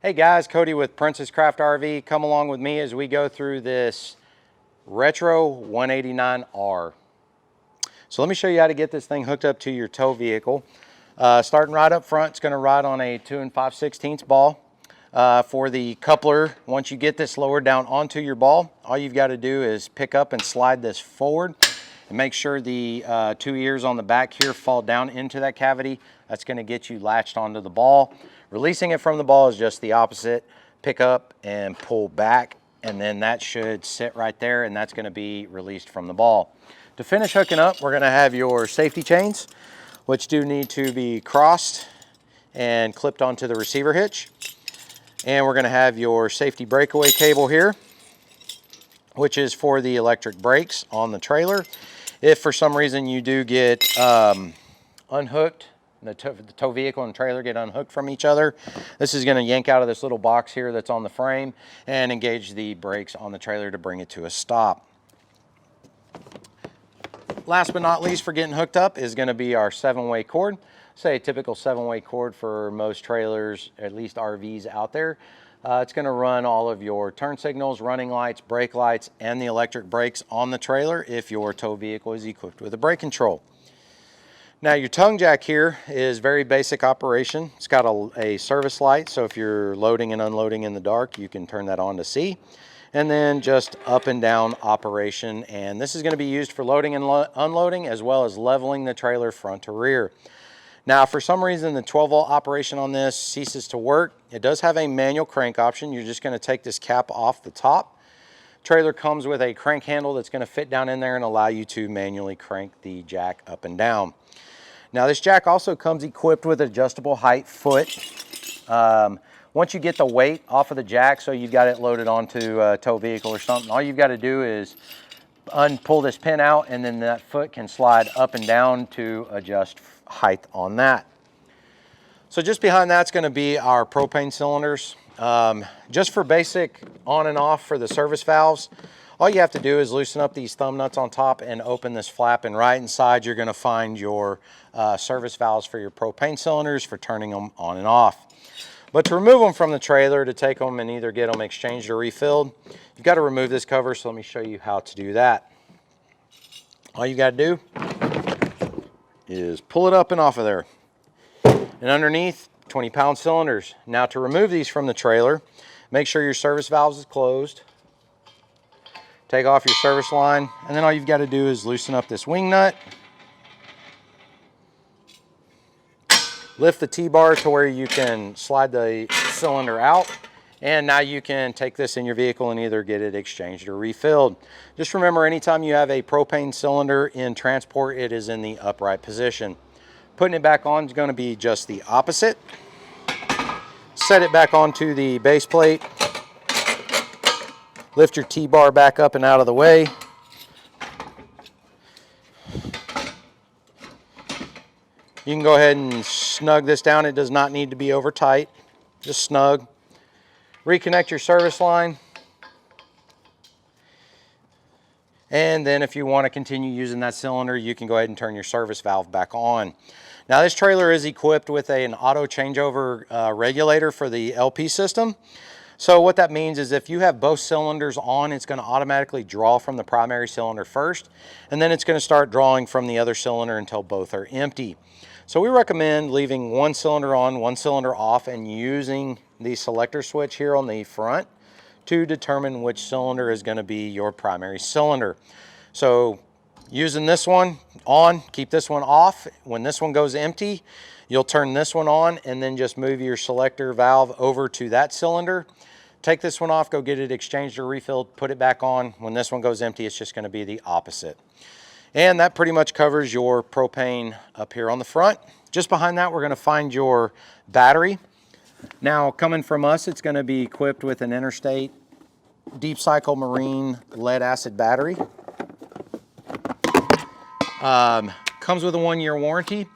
Hey guys, Cody with Princess Craft RV. Come along with me as we go through this retro 189R. So let me show you how to get this thing hooked up to your tow vehicle. Starting right up front, it's going to ride on a 2 5/16 ball. For the coupler, once you get this lowered down onto your ball, all you've got to do is pick up and slide this forward and make sure the two ears on the back here fall down into that cavity. That's going to get you latched onto the ball. Releasing it from the ball is just the opposite. Pick up and pull back, and then that should sit right there, and that's going to be released from the ball. To finish hooking up, we're going to have your safety chains, which do need to be crossed and clipped onto the receiver hitch. And we're going to have your safety breakaway cable here, which is for the electric brakes on the trailer. If for some reason you do get unhooked, the tow vehicle and trailer get unhooked from each other, this is going to yank out of this little box here that's on the frame and engage the brakes on the trailer to bring it to a stop. Last but not least for getting hooked up is going to be our 7-way cord. Say a typical 7-way cord for most trailers, at least RVs out there. It's going to run all of your turn signals, running lights, brake lights, and the electric brakes on the trailer if your tow vehicle is equipped with a brake control. Now your tongue jack here is very basic operation. It's got a service light, so if you're loading and unloading in the dark, you can turn that on to see. And then just up and down operation, and this is going to be used for loading and unloading as well as leveling the trailer front to rear. Now for some reason the 12-volt operation on this ceases to work. It does have a manual crank option. You're just going to take this cap off the top. Trailer comes with a crank handle that's going to fit down in there and allow you to manually crank the jack up and down. Now this jack also comes equipped with adjustable height foot. Once you get the weight off of the jack, so you've got it loaded onto a tow vehicle or something, all you've got to do is pull this pin out, and then that foot can slide up and down to adjust height on that. So just behind that's going to be our propane cylinders. Just for basic on and off for the service valves, all you have to do is loosen up these thumb nuts on top and open this flap, and right inside you're going to find your service valves for your propane cylinders for turning them on and off. But to remove them from the trailer, to take them and either get them exchanged or refilled, you've got to remove this cover, so let me show you how to do that. All you got to do is pull it up and off of there. And underneath, 20-pound cylinders. Now to remove these from the trailer, make sure your service valves is closed. Take off your service line, and then all you've got to do is loosen up this wing nut. Lift the T-bar to where you can slide the cylinder out, and now you can take this in your vehicle and either get it exchanged or refilled. Just remember, anytime you have a propane cylinder in transport, it is in the upright position. Putting it back on is going to be just the opposite. Set it back onto the base plate. Lift your T-bar back up and out of the way. You can go ahead and snug this down. It does not need to be over tight, just snug. Reconnect your service line. And then if you want to continue using that cylinder, you can go ahead and turn your service valve back on. Now this trailer is equipped with an auto changeover regulator for the LP system. So what that means is if you have both cylinders on, it's going to automatically draw from the primary cylinder first, and then it's going to start drawing from the other cylinder until both are empty. So we recommend leaving one cylinder on, one cylinder off, and using the selector switch here on the front to determine which cylinder is going to be your primary cylinder. So using this one on, keep this one off. When this one goes empty, you'll turn this one on and then just move your selector valve over to that cylinder. Take this one off, go get it exchanged or refilled, put it back on. When this one goes empty, it's just going to be the opposite. And that pretty much covers your propane up here on the front. Just behind that, we're going to find your battery. Now, coming from us, it's going to be equipped with an Interstate Deep Cycle Marine lead acid battery. Comes with a 1-year warranty.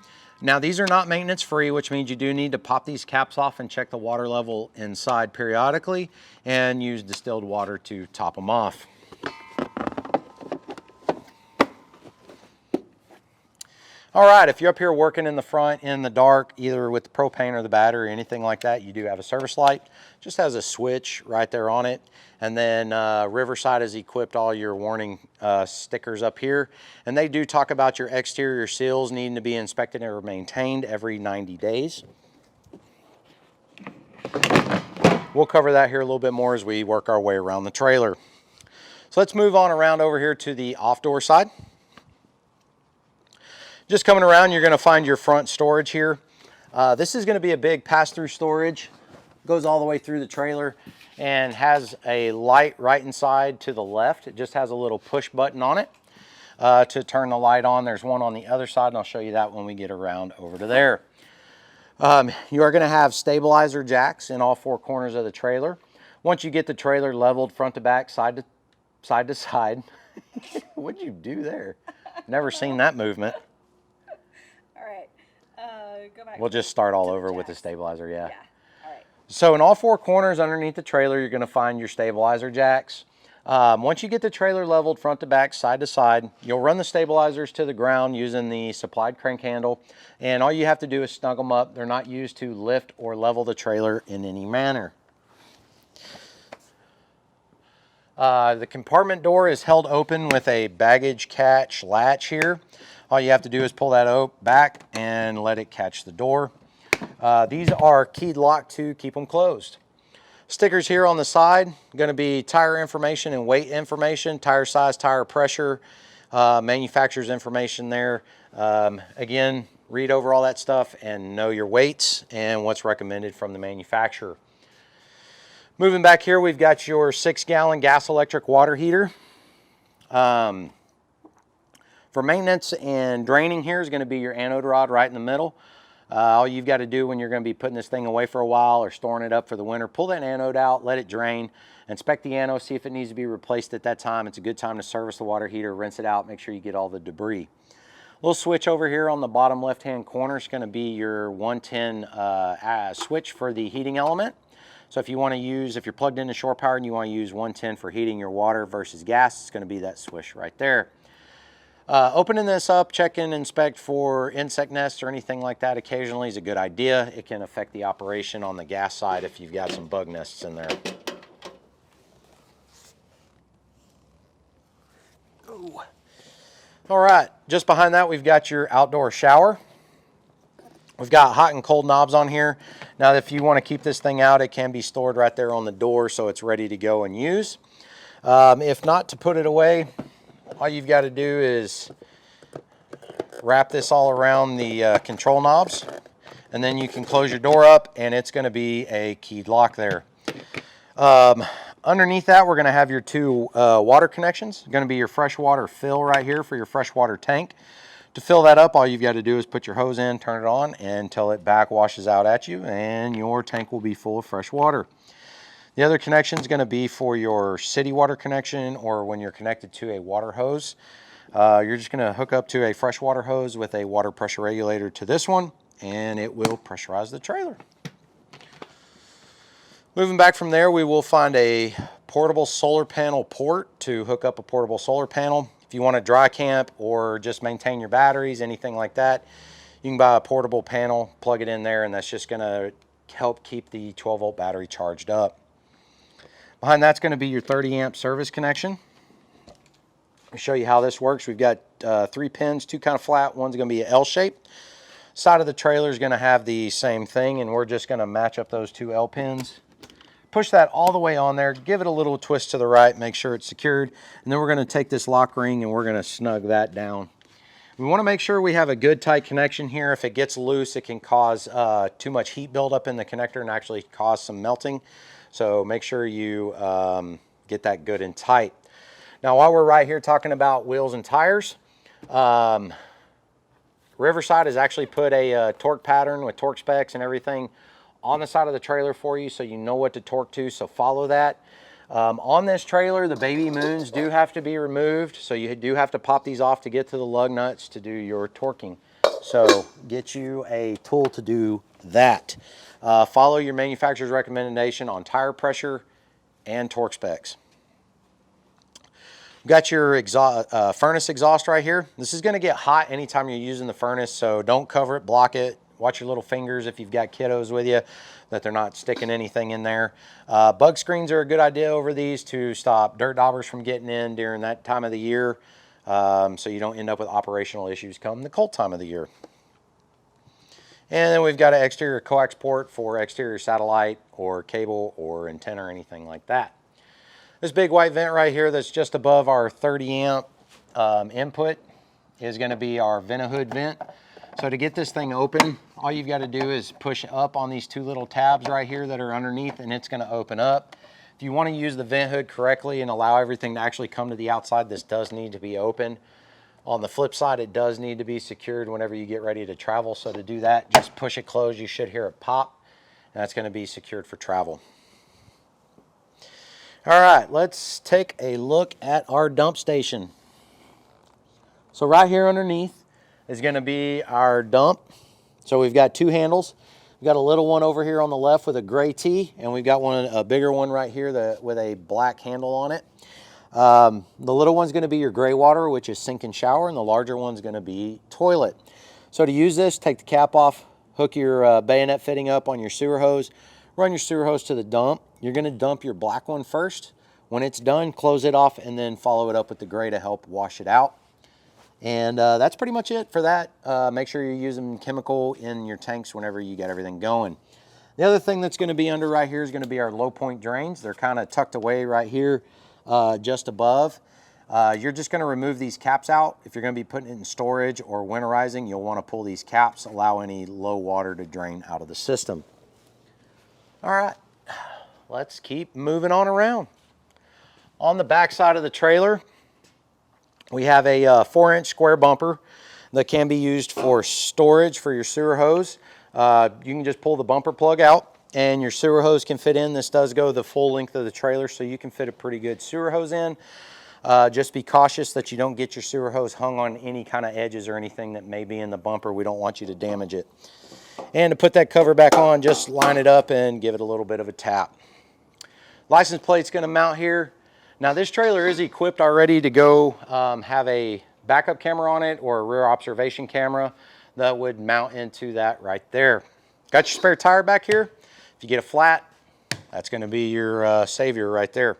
Now these are not maintenance free, which means you do need to pop these caps off and check the water level inside periodically and use distilled water to top them off. All right, if you're up here working in the front in the dark, either with the propane or the battery or anything like that, you do have a service light. Just has a switch right there on it. And then Riverside has equipped all your warning stickers up here. And they do talk about your exterior seals needing to be inspected or maintained every 90 days. We'll cover that here a little bit more as we work our way around the trailer. So let's move on around over here to the off-door side. Just coming around, you're going to find your front storage here. This is going to be a big pass-through storage. Goes all the way through the trailer and has a light right inside to the left. It just has a little push button on it to turn the light on. There's one on the other side, and I'll show you that when we get around over to there. You are going to have stabilizer jacks in all four corners of the trailer. Once you get the trailer leveled front to back, side to side. What'd you do there? Never seen that movement. Go back. We'll just start all over with the stabilizer, yeah. All right. So in all four corners underneath the trailer, you're going to find your stabilizer jacks. Once you get the trailer leveled front to back, side to side, you'll run the stabilizers to the ground using the supplied crank handle. And all you have to do is snug them up. They're not used to lift or level the trailer in any manner. The compartment door is held open with a baggage catch latch here. All you have to do is pull that back and let it catch the door. These are keyed lock to keep them closed. Stickers here on the side, going to be tire information and weight information, tire size, tire pressure, manufacturer's information there. Again, read over all that stuff and know your weights and what's recommended from the manufacturer. Moving back here, we've got your 6-gallon gas electric water heater. For maintenance and draining here is going to be your anode rod right in the middle. All you've got to do when you're going to be putting this thing away for a while or storing it up for the winter, pull that anode out, let it drain, inspect the anode, see if it needs to be replaced at that time. It's a good time to service the water heater, rinse it out, make sure you get all the debris. Little switch over here on the bottom left-hand corner is going to be your 110 switch for the heating element. So if you want to use, if you're plugged into shore power and you want to use 110 for heating your water versus gas, it's going to be that switch right there. Opening this up, check and inspect for insect nests or anything like that occasionally is a good idea. It can affect the operation on the gas side if you've got some bug nests in there. Ooh. All right, just behind that we've got your outdoor shower. We've got hot and cold knobs on here. Now if you want to keep this thing out, it can be stored right there on the door so it's ready to go and use. If not, to put it away, all you've got to do is wrap this all around the control knobs, and then you can close your door up and it's going to be a keyed lock there. Underneath that, we're going to have your two water connections. Going to be your freshwater fill right here for your freshwater tank. To fill that up, all you've got to do is put your hose in, turn it on, until it back washes out at you, and your tank will be full of fresh water. The other connection is going to be for your city water connection, or when you're connected to a water hose. You're just going to hook up to a freshwater hose with a water pressure regulator to this one, and it will pressurize the trailer. Moving back from there, we will find a portable solar panel port to hook up a portable solar panel. If you want to dry camp or just maintain your batteries, anything like that, you can buy a portable panel, plug it in there, and that's just going to help keep the 12-volt battery charged up. Behind that's going to be your 30-amp service connection. I'll show you how this works. We've got 3 pins, 2 kind of flat. One's going to be an L shape. Side of the trailer is going to have the same thing, and we're just going to match up those 2 L pins. Push that all the way on there, give it a little twist to the right, make sure it's secured, and then we're going to take this lock ring and we're going to snug that down. We want to make sure we have a good tight connection here. If it gets loose, it can cause too much heat buildup in the connector and actually cause some melting. So make sure you get that good and tight. Now while we're right here talking about wheels and tires, Riverside has actually put a torque pattern with torque specs and everything on the side of the trailer for you, so you know what to torque to, so follow that. On this trailer, the baby moons do have to be removed, so you do have to pop these off to get to the lug nuts to do your torquing. So get you a tool to do that. Follow your manufacturer's recommendation on tire pressure and torque specs. You've got your furnace exhaust right here. This is going to get hot anytime you're using the furnace, so don't cover it, block it. Watch your little fingers if you've got kiddos with you, that they're not sticking anything in there. Bug screens are a good idea over these to stop dirt daubers from getting in during that time of the year, so you don't end up with operational issues come the cold time of the year. And then we've got an exterior coax port for exterior satellite or cable or antenna or anything like that. This big white vent right here that's just above our 30 amp input is going to be our vent-a-hood vent. So to get this thing open, all you've got to do is push up on these two little tabs right here that are underneath, and it's going to open up. If you want to use the vent hood correctly and allow everything to actually come to the outside, this does need to be open. On the flip side, it does need to be secured whenever you get ready to travel. So to do that, just push it closed. You should hear it pop, and that's going to be secured for travel. All right, let's take a look at our dump station. So right here underneath is going to be our dump. So we've got two handles. We've got a little one over here on the left with a gray T, and we've got a bigger one right here with a black handle on it. The little one's going to be your gray water, which is sink and shower, and the larger one's going to be toilet. So to use this, take the cap off, hook your bayonet fitting up on your sewer hose, run your sewer hose to the dump. You're going to dump your black one first. When it's done, close it off and then follow it up with the gray to help wash it out. And that's pretty much it for that. Make sure you're using chemical in your tanks whenever you get everything going. The other thing that's going to be under right here is going to be our low point drains. They're kind of tucked away right here just above. You're just going to remove these caps out. If you're going to be putting it in storage or winterizing, you'll want to pull these caps, allow any low water to drain out of the system. All right. Let's keep moving on around. On the back side of the trailer, we have a 4-inch square bumper that can be used for storage for your sewer hose. You can just pull the bumper plug out and your sewer hose can fit in. This does go the full length of the trailer, so you can fit a pretty good sewer hose in. Just be cautious that you don't get your sewer hose hung on any kind of edges or anything that may be in the bumper. We don't want you to damage it. And to put that cover back on, just line it up and give it a little bit of a tap. License plate's going to mount here. Now this trailer is equipped already to go have a backup camera on it or a rear observation camera that would mount into that right there. Got your spare tire back here. If you get a flat, that's going to be your savior right there.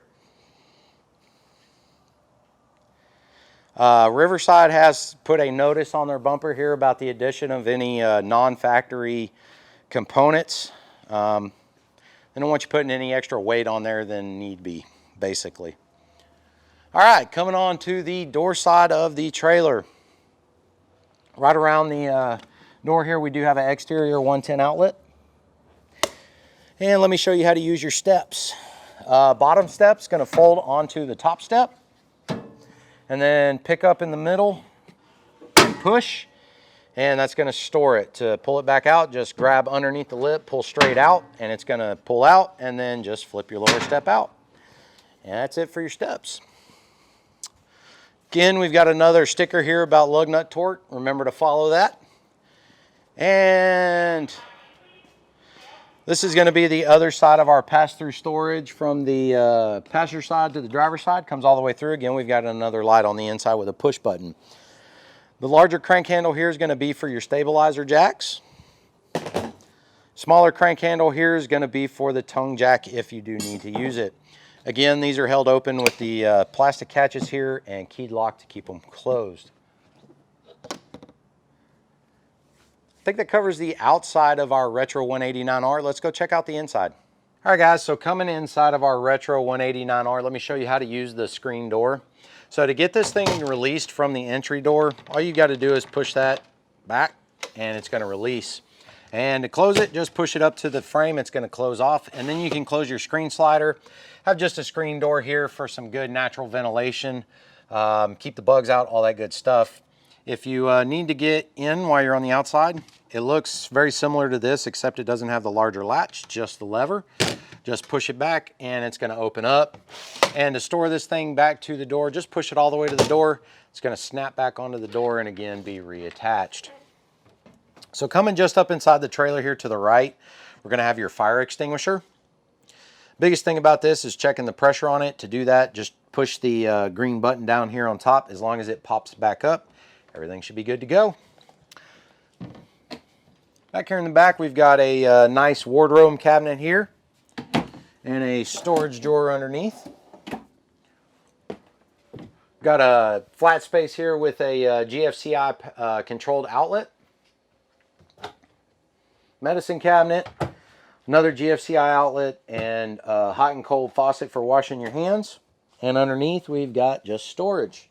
Riverside has put a notice on their bumper here about the addition of any non-factory components. They don't want you putting any extra weight on there than need be, basically. All right, coming on to the door side of the trailer. Right around the door here, we do have an exterior 110 outlet. And let me show you how to use your steps. Bottom step's going to fold onto the top step. And then pick up in the middle and push. And that's going to store it. To pull it back out, just grab underneath the lip, pull straight out, and it's going to pull out, and then just flip your lower step out. And that's it for your steps. Again, we've got another sticker here about lug nut torque. Remember to follow that. And this is going to be the other side of our pass-through storage from the passenger side to the driver's side. Comes all the way through. Again, we've got another light on the inside with a push button. The larger crank handle here is going to be for your stabilizer jacks. Smaller crank handle here is going to be for the tongue jack if you do need to use it. Again, these are held open with the plastic catches here and keyed lock to keep them closed. I think that covers the outside of our Retro 189R. Let's go check out the inside. All right, guys, so coming inside of our Retro 189R, let me show you how to use the screen door. So to get this thing released from the entry door, all you got to do is push that back and it's going to release. And to close it, just push it up to the frame. It's going to close off, and then you can close your screen slider. Have just a screen door here for some good natural ventilation. Keep the bugs out, all that good stuff. If you need to get in while you're on the outside, it looks very similar to this, except it doesn't have the larger latch, just the lever. Just push it back and it's going to open up. And to store this thing back to the door, just push it all the way to the door. It's going to snap back onto the door and again be reattached. So coming just up inside the trailer here to the right, we're going to have your fire extinguisher. Biggest thing about this is checking the pressure on it. To do that, just push the green button down here on top. As long as it pops back up, everything should be good to go. Back here in the back, we've got a nice wardrobe cabinet here and a storage drawer underneath. Got a flat space here with a GFCI controlled outlet. Medicine cabinet, another GFCI outlet, and a hot and cold faucet for washing your hands. And underneath we've got just storage.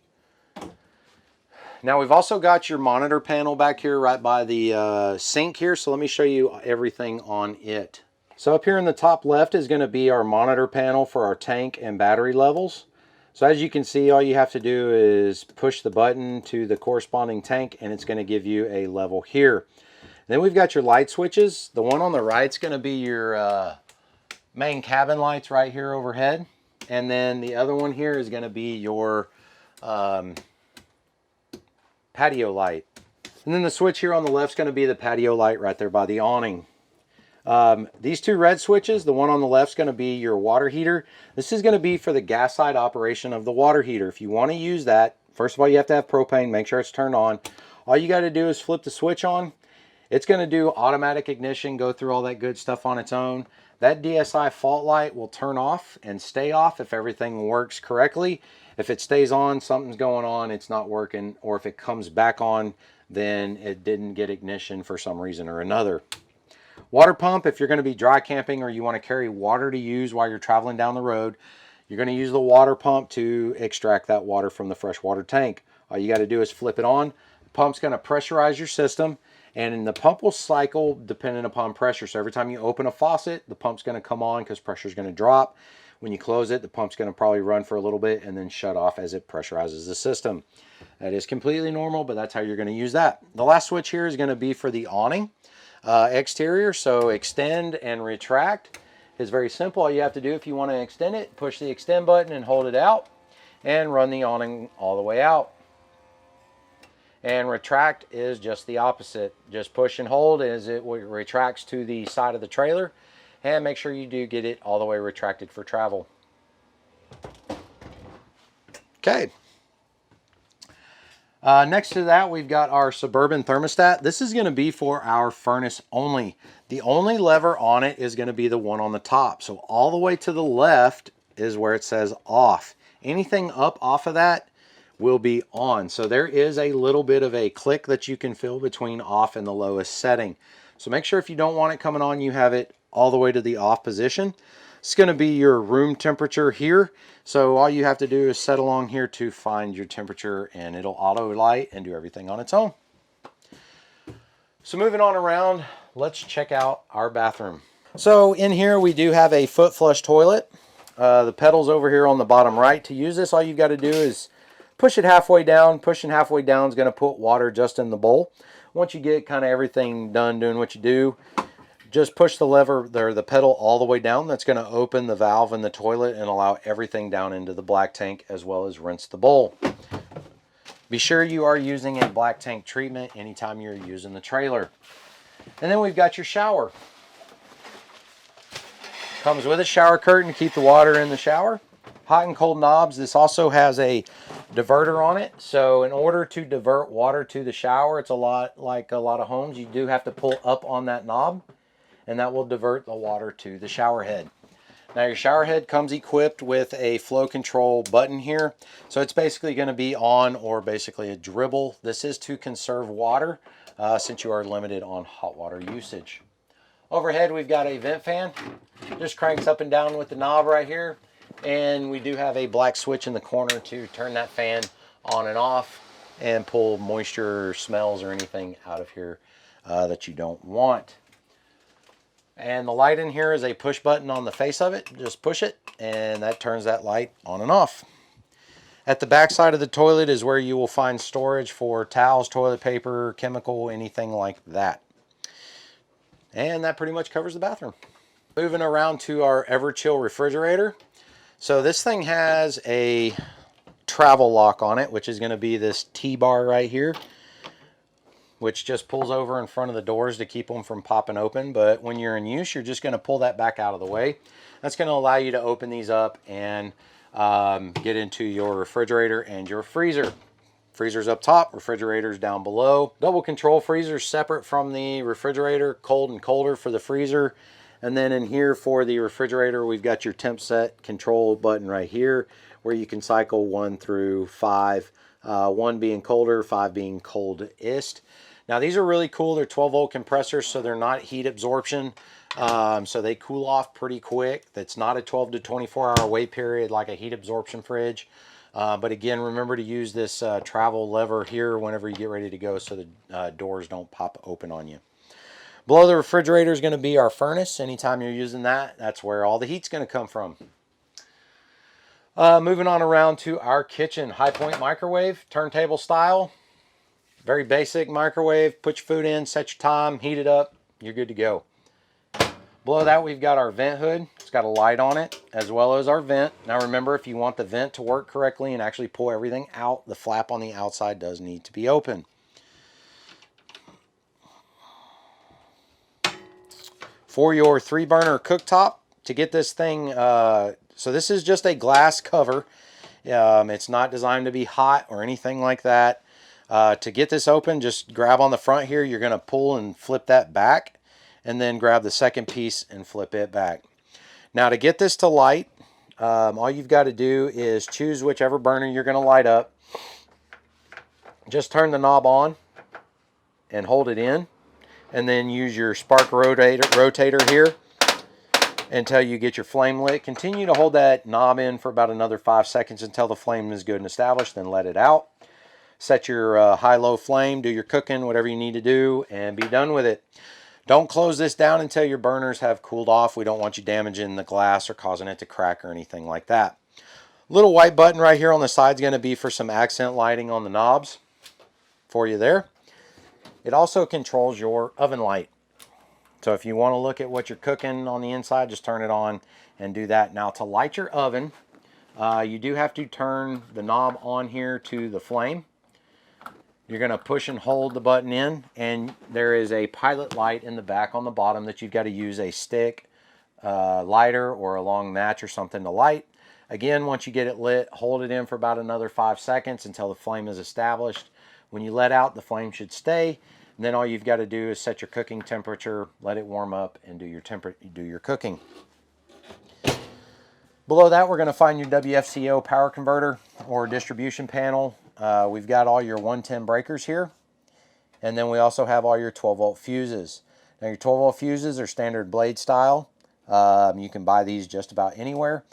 Now we've also got your monitor panel back here right by the sink here. So let me show you everything on it. So up here in the top left is going to be our monitor panel for our tank and battery levels. So as you can see, all you have to do is push the button to the corresponding tank and it's going to give you a level here. Then we've got your light switches. The one on the right is going to be your main cabin lights right here overhead. And then the other one here is going to be your patio light. And then the switch here on the left is going to be the patio light right there by the awning. These two red switches, the one on the left is going to be your water heater. This is going to be for the gas side operation of the water heater. If you want to use that, first of all, you have to have propane. Make sure it's turned on. All you got to do is flip the switch on. It's going to do automatic ignition, go through all that good stuff on its own. That DSI fault light will turn off and stay off if everything works correctly. If it stays on, something's going on, it's not working. Or if it comes back on, then it didn't get ignition for some reason or another. Water pump, if you're going to be dry camping or you want to carry water to use while you're traveling down the road, you're going to use the water pump to extract that water from the freshwater tank. All you got to do is flip it on. The pump's going to pressurize your system. And the pump will cycle depending upon pressure. So every time you open a faucet, the pump's going to come on because pressure is going to drop. When you close it, the pump's going to probably run for a little bit and then shut off as it pressurizes the system. That is completely normal, but that's how you're going to use that. The last switch here is going to be for the awning exterior. So extend and retract is very simple. All you have to do if you want to extend it, push the extend button and hold it out and run the awning all the way out. And retract is just the opposite. Just push and hold as it retracts to the side of the trailer. And make sure you do get it all the way retracted for travel. Okay. Next to that, we've got our Suburban Thermostat. This is going to be for our furnace only. The only lever on it is going to be the one on the top. So all the way to the left is where it says off. Anything up off of that will be on. So there is a little bit of a click that you can feel between off and the lowest setting. So make sure if you don't want it coming on, you have it all the way to the off position. It's going to be your room temperature here. So all you have to do is set along here to find your temperature and it'll auto light and do everything on its own. So moving on around, let's check out our bathroom. So in here we do have a foot flush toilet. The pedal's over here on the bottom right. To use this, all you've got to do is push it halfway down. Pushing halfway down is going to put water just in the bowl. Once you get kind of everything done doing what you do, just push the lever or the pedal all the way down. That's going to open the valve in the toilet and allow everything down into the black tank as well as rinse the bowl. Be sure you are using a black tank treatment anytime you're using the trailer. And then we've got your shower. Comes with a shower curtain to keep the water in the shower. Hot and cold knobs. This also has a diverter on it. So in order to divert water to the shower, it's a lot like a lot of homes. You do have to pull up on that knob and that will divert the water to the shower head. Now your shower head comes equipped with a flow control button here. So it's basically going to be on or basically a dribble. This is to conserve water since you are limited on hot water usage. Overhead we've got a vent fan. Just cranks up and down with the knob right here. And we do have a black switch in the corner to turn that fan on and off and pull moisture or smells or anything out of here that you don't want. And the light in here is a push button on the face of it. Just push it and that turns that light on and off. At the back side of the toilet is where you will find storage for towels, toilet paper, chemical, anything like that. And that pretty much covers the bathroom. Moving around to our Everchill refrigerator. So this thing has a travel lock on it, which is going to be this T-bar right here. which just pulls over in front of the doors to keep them from popping open. But when you're in use, you're just going to pull that back out of the way. That's going to allow you to open these up and get into your refrigerator and your freezer. Freezer's up top, refrigerator's down below. Double control freezer's separate from the refrigerator, cold and colder for the freezer. And then in here for the refrigerator, we've got your temp set control button right here, where you can cycle 1 through 5, 1 being colder, 5 being coldest. Now these are really cool. They're 12-volt compressors, so they're not heat absorption. So they cool off pretty quick. That's not a 12 to 24-hour wait period like a heat absorption fridge. But again, remember to use this travel lever here whenever you get ready to go so the doors don't pop open on you. Below the refrigerator is going to be our furnace. Anytime you're using that, that's where all the heat's going to come from. Moving on around to our kitchen. High point microwave, turntable style. Very basic microwave. Put your food in, set your time, heat it up. You're good to go. Below that, we've got our vent hood. It's got a light on it, as well as our vent. Now remember, if you want the vent to work correctly and actually pull everything out, the flap on the outside does need to be open. For your 3-burner cooktop, to get this thing, so this is just a glass cover. It's not designed to be hot or anything like that. To get this open, just grab on the front here. You're going to pull and flip that back, and then grab the second piece and flip it back. Now to get this to light, all you've got to do is choose whichever burner you're going to light up. Just turn the knob on and hold it in, and then use your spark rotator here until you get your flame lit. Continue to hold that knob in for about another 5 seconds until the flame is good and established, then let it out. Set your high-low flame, do your cooking, whatever you need to do, and be done with it. Don't close this down until your burners have cooled off. We don't want you damaging the glass or causing it to crack or anything like that. Little white button right here on the side is going to be for some accent lighting on the knobs for you there. It also controls your oven light. So if you want to look at what you're cooking on the inside, just turn it on and do that. Now to light your oven, you do have to turn the knob on here to the flame. You're going to push and hold the button in, and there is a pilot light in the back on the bottom that you've got to use a stick, lighter, or a long match or something to light. Again, once you get it lit, hold it in for about another 5 seconds until the flame is established. When you let out, the flame should stay. And then all you've got to do is set your cooking temperature, let it warm up, and do your cooking. Below that, we're going to find your WFCO power converter or distribution panel. We've got all your 110 breakers here. And then we also have all your 12-volt fuses. Now your 12-volt fuses are standard blade style. You can buy these just about anywhere.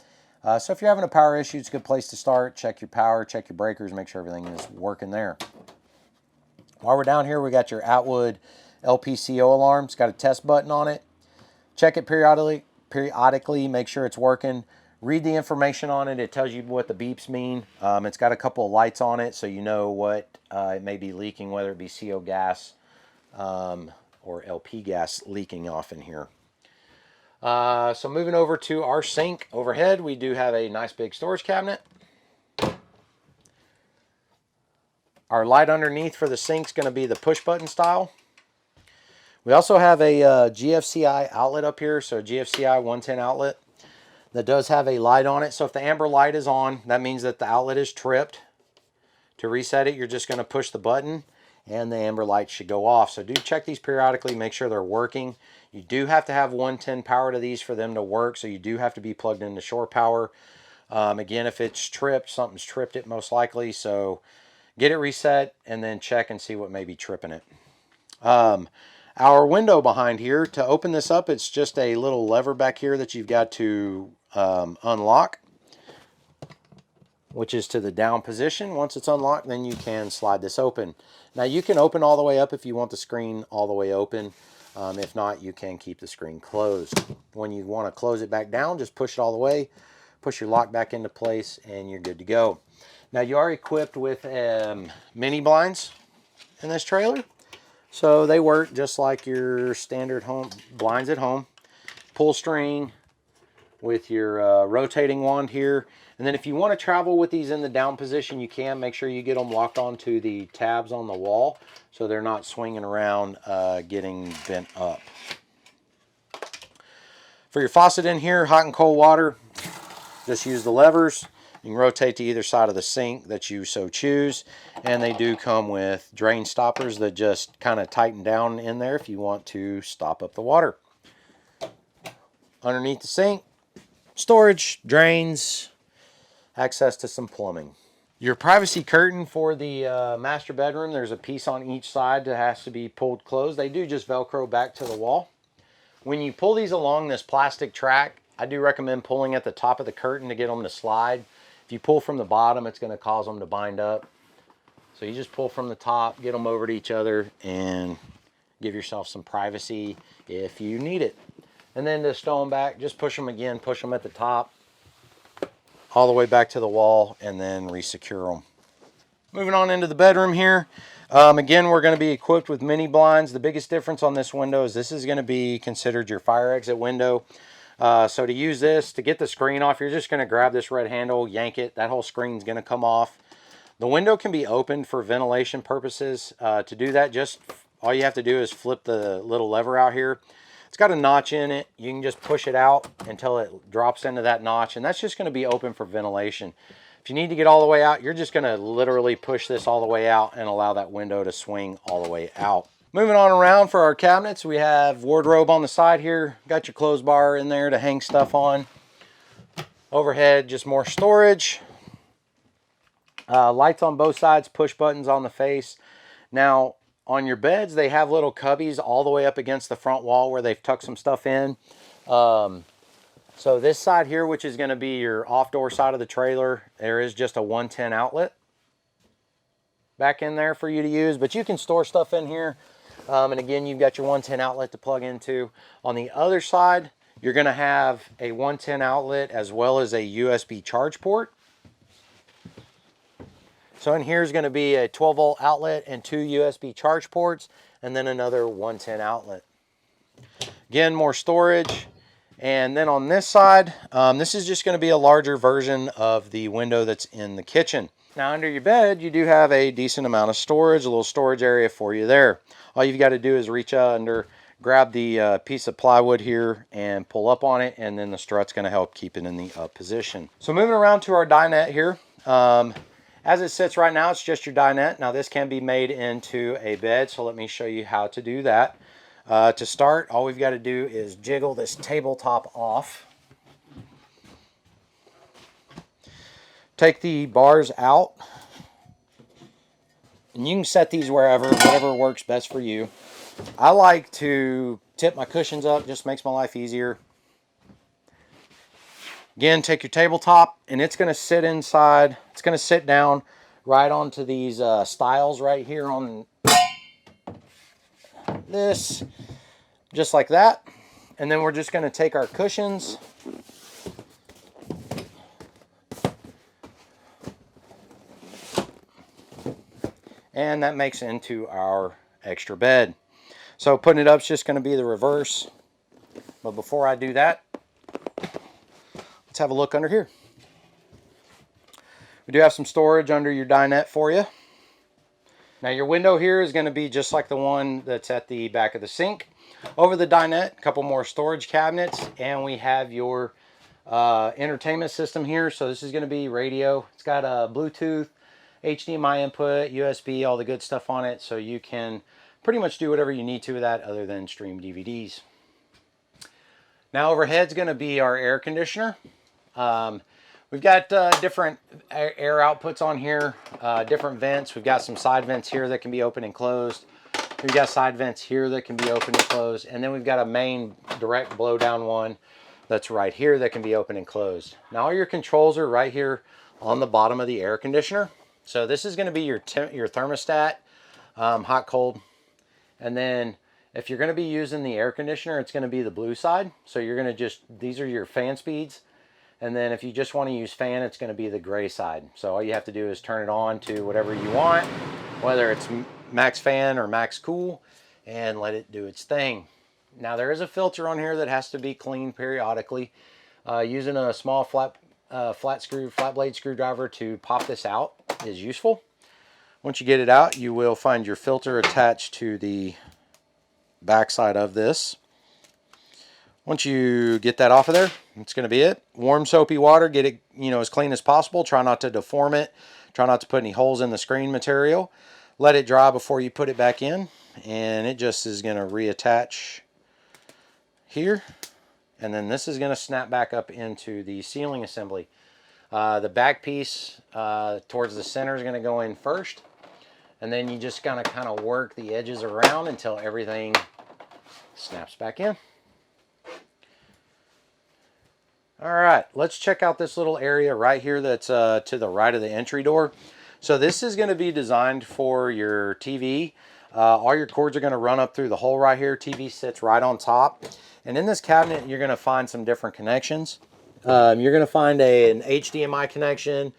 So if you're having a power issue, it's a good place to start. Check your power, check your breakers, make sure everything is working there. While we're down here, we got your Atwood LPCO alarm. It's got a test button on it. Check it periodically, make sure it's working. Read the information on it. It tells you what the beeps mean. It's got a couple of lights on it, so you know what it may be leaking, whether it be CO gas or LP gas leaking off in here. So moving over to our sink overhead, we do have a nice big storage cabinet. Our light underneath for the sink is going to be the push button style. We also have a GFCI outlet up here, so GFCI 110 outlet that does have a light on it. So if the amber light is on, that means that the outlet is tripped. To reset it, you're just going to push the button and the amber light should go off. So do check these periodically, make sure they're working. You do have to have 110 power to these for them to work, so you do have to be plugged into shore power. Again, if it's tripped, something's tripped it most likely, so get it reset and then check and see what may be tripping it. Our window behind here, to open this up, it's just a little lever back here that you've got to unlock, which is to the down position. Once it's unlocked, then you can slide this open. Now you can open all the way up if you want the screen all the way open. If not, you can keep the screen closed. When you want to close it back down, just push it all the way, push your lock back into place, and you're good to go. Now you are equipped with mini blinds in this trailer. So they work just like your standard home blinds at home. Pull string, with your rotating wand here. And then if you want to travel with these in the down position, you can. Make sure you get them locked onto the tabs on the wall so they're not swinging around getting bent up. For your faucet in here, hot and cold water, just use the levers. You can rotate to either side of the sink that you so choose. And they do come with drain stoppers that just kind of tighten down in there if you want to stop up the water. Underneath the sink, storage, drains, access to some plumbing. Your privacy curtain for the master bedroom, there's a piece on each side that has to be pulled closed. They do just Velcro back to the wall. When you pull these along this plastic track, I do recommend pulling at the top of the curtain to get them to slide. If you pull from the bottom, it's going to cause them to bind up. So you just pull from the top, get them over to each other, and give yourself some privacy if you need it. And then to stow them back, just push them again, push them at the top, all the way back to the wall, and then resecure them. Moving on into the bedroom here. Again, we're going to be equipped with mini blinds. The biggest difference on this window is this is going to be considered your fire exit window. So to use this, to get the screen off, you're just going to grab this red handle, yank it. That whole screen's going to come off. The window can be opened for ventilation purposes. To do that, just all you have to do is flip the little lever out here. It's got a notch in it. You can just push it out until it drops into that notch, and that's just going to be open for ventilation. If you need to get all the way out, you're just going to literally push this all the way out and allow that window to swing all the way out. Moving on around for our cabinets, we have wardrobe on the side here. Got your clothes bar in there to hang stuff on. Overhead, just more storage. Lights on both sides, push buttons on the face. Now, on your beds, they have little cubbies all the way up against the front wall where they've tucked some stuff in. So this side here, which is going to be your off-door side of the trailer, there is just a 110 outlet back in there for you to use. But you can store stuff in here. And again, you've got your 110 outlet to plug into. On the other side, you're going to have a 110 outlet as well as a USB charge port. So in here is going to be a 12-volt outlet and 2 USB charge ports, and then another 110 outlet. Again, more storage. And then on this side, this is just going to be a larger version of the window that's in the kitchen. Now under your bed, you do have a decent amount of storage, a little storage area for you there. All you've got to do is reach under, grab the piece of plywood here and pull up on it, and then the strut's going to help keep it in the up position. So moving around to our dinette here. As it sits right now, it's just your dinette. Now this can be made into a bed, so let me show you how to do that. To start, all we've got to do is jiggle this tabletop off. Take the bars out. And you can set these wherever, whatever works best for you. I like to tip my cushions up, just makes my life easier. Again, take your tabletop, and it's going to sit inside. It's going to sit down right onto these stiles right here on this, just like that. And then we're just going to take our cushions and that makes it into our extra bed. So putting it up is just going to be the reverse. But before I do that, let's have a look under here. We do have some storage under your dinette for you. Now your window here is going to be just like the one that's at the back of the sink. Over the dinette, a couple more storage cabinets, and we have your entertainment system here. So this is going to be radio. It's got a Bluetooth, HDMI input, USB, all the good stuff on it. So you can pretty much do whatever you need to with that other than stream DVDs. Now overhead's going to be our air conditioner. We've got different air outputs on here, different vents. We've got some side vents here that can be open and closed. We've got side vents here that can be open and closed. And then we've got a main direct blow down one that's right here that can be open and closed. Now all your controls are right here on the bottom of the air conditioner. So this is going to be your thermostat, hot, cold. And then if you're going to be using the air conditioner, it's going to be the blue side. So you're going to these are your fan speeds. And then if you just want to use fan, it's going to be the gray side. So all you have to do is turn it on to whatever you want, whether it's max fan or max cool, and let it do its thing. Now there is a filter on here that has to be cleaned periodically. Using a small flat blade screwdriver to pop this out is useful. Once you get it out, you will find your filter attached to the back side of this. Once you get that off of there, that's going to be it. Warm soapy water, get it as clean as possible. Try not to deform it. Try not to put any holes in the screen material. Let it dry before you put it back in, and it just is going to reattach here. And then this is going to snap back up into the ceiling assembly. The back piece towards the center is going to go in first, and then you just kind of work the edges around until everything snaps back in. All right, let's check out this little area right here that's to the right of the entry door. So this is going to be designed for your TV. All your cords are going to run up through the hole right here. TV sits right on top. And in this cabinet, you're going to find some different connections. You're going to find an HDMI connection.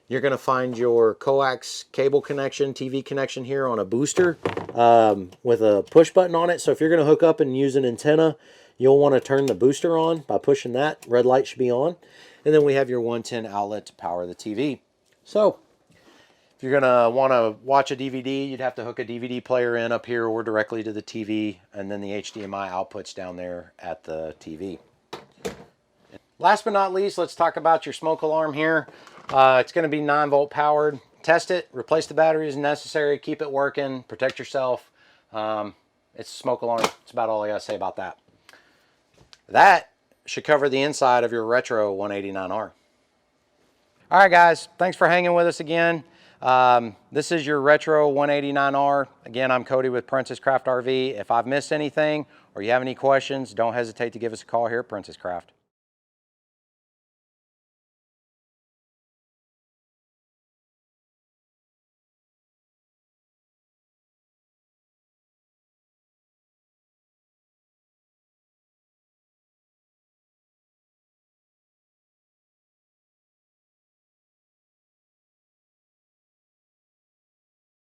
You're going to find your coax cable connection, TV connection here on a booster with a push button on it. So if you're going to hook up and use an antenna, you'll want to turn the booster on by pushing that. Red light should be on. And then we have your 110 outlet to power the TV. So if you're going to want to watch a DVD, you'd have to hook a DVD player in up here or directly to the TV, and then the HDMI outputs down there at the TV. Last but not least, let's talk about your smoke alarm here. It's going to be 9-volt powered. Test it, replace the batteries as necessary, keep it working, protect yourself. It's a smoke alarm. That's about all I got to say about that. That should cover the inside of your Retro 189R. All right, guys, thanks for hanging with us again. This is your Retro 189R. Again, I'm Cody with Princess Craft RV. If I've missed anything or you have any questions, don't hesitate to give us a call here at Princess Craft.